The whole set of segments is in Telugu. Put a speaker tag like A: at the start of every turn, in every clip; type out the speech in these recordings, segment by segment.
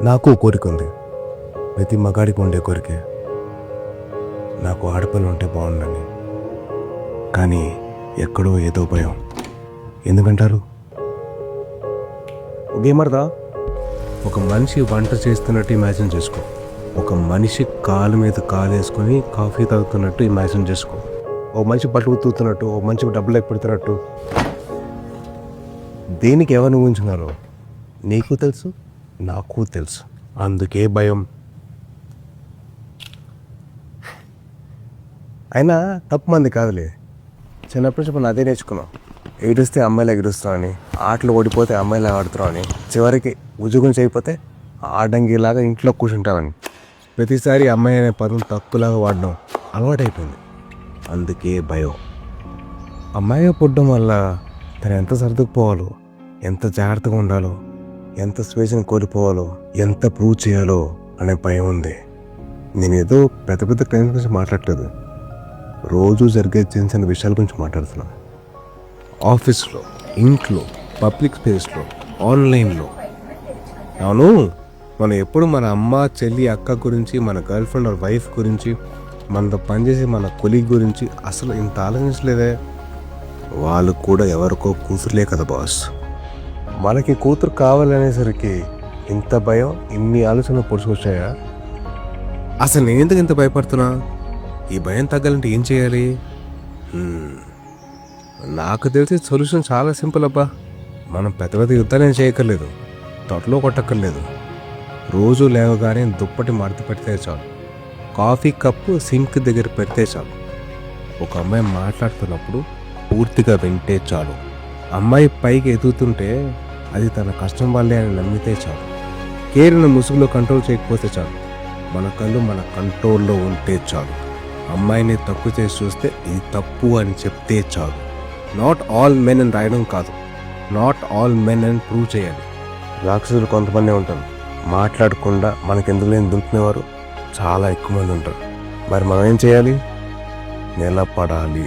A: నాకు కోరిక ఉంది, ప్రతి మగాడికి ఉండే కోరికే, నాకు ఆడపిల్ల ఉంటే బాగుండని. కానీ ఎక్కడో ఏదో భయం. ఎందుకంటారు? గేమర్దా, ఒక మనిషి వంట చేస్తున్నట్టు ఇమాజిన్ చేసుకో. ఒక మనిషి కాలు మీద కాలు వేసుకొని కాఫీ తాగుతున్నట్టు ఇమాజిన్ చేసుకో. ఓ మనిషి బట్టలు ఉతుకుతున్నట్టు, ఓ మనిషి డబ్బులు పెడుతున్నట్టు. దేనికి ఎవరిని ఊహించున్నారో నీకు తెలుసు, నాకు తెలుసు. అందుకే భయం. అయినా తప్పు మంది కాదులే. చిన్నప్పటి నుంచి మనం అదే నేర్చుకున్నాం. ఏడుస్తే అమ్మాయిలు ఎగురుస్తాం అని, ఆటలు ఓడిపోతే అమ్మాయిలు ఆడుతున్నాం అని, చివరికి ఉద్యోగం చేయకపోతే ఆడంగిలాగా ఇంట్లో కూర్చుంటామని. ప్రతిసారి అమ్మాయి అనే పదం తక్కువలాగా వాడడం అలవాటైపోయింది. అందుకే భయం. అమ్మాయిగా పుట్టడం వల్ల తను ఎంత సర్దుకుపోవాలో, ఎంత జాగ్రత్తగా ఉండాలో, ఎంత స్వేచ్ఛను కోల్పోవాలో, ఎంత ప్రూవ్ చేయాలో అనే భయం ఉంది. నేను ఏదో పెద్ద పెద్ద క్లైమ్స్ గురించి మాట్లాడలేదు, రోజు జరిగే చిన్న చిన్న విషయాల గురించి మాట్లాడుతున్నాను. ఆఫీస్లో, ఇంట్లో, పబ్లిక్ స్పేస్లో, ఆన్లైన్లో. అవును, మనం ఎప్పుడు మన అమ్మ, చెల్లి, అక్క గురించి, మన గర్ల్ ఫ్రెండ్ ఆర్ వైఫ్ గురించి, మనతో పనిచేసి మన కొలీగ్ గురించి అసలు ఇంత ఆలోచించలేదే. వాళ్ళు కూడా ఎవరికో కూతురులే కదా బాస్. మనకి కూతురు కావాలనేసరికి ఇంత భయం, ఇన్ని ఆలోచనలు పొడుచుకొచ్చాయా? అసలు నేను ఎందుకు ఇంత భయపడుతున్నా? ఈ భయం తగ్గాలంటే ఏం చేయాలి? నాకు తెలిసి సొల్యూషన్ చాలా సింపుల్ అబ్బా. మనం పెద్ద పెద్ద యుద్ధాలు చేయక్కర్లేదు, తొట్టలో కొట్టక్కర్లేదు. రోజు లేవగానే దుప్పటి మడత పెడితే చాలు, కాఫీ కప్పు సింక్ దగ్గర పెడితే చాలు, ఒక అమ్మాయి మాట్లాడుతున్నప్పుడు పూర్తిగా వింటే చాలు, అమ్మాయి పైకి ఎదుగుతుంటే అది తన కష్టం వల్లే అని నమ్మితే చాలు, కేరిన ముసుగులో కంట్రోల్ చేయకపోతే చాలు, మన కళ్ళు మన కంట్రోల్లో ఉంటే చాలు, అమ్మాయిని తక్కువ చేసి చూస్తే ఇది తప్పు అని చెప్తే చాలు. నాట్ ఆల్ మెన్ అని రాయడం కాదు, నాట్ ఆల్ మెన్ అని ప్రూవ్ చేయాలి. రాక్షసులు కొంతమంది ఉంటారు, మాట్లాడకుండా మనకెందుకు లేని దులుపుకునేవారు చాలా ఎక్కువ మంది ఉంటారు. మరి మనం ఏం చేయాలి? నిలబడాలి.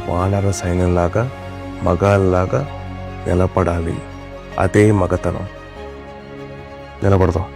A: వానర సైన్యంలాగా, మగాళ్ళలాగా నిలబడాలి. అదే మగతనం. నిలబడదాం.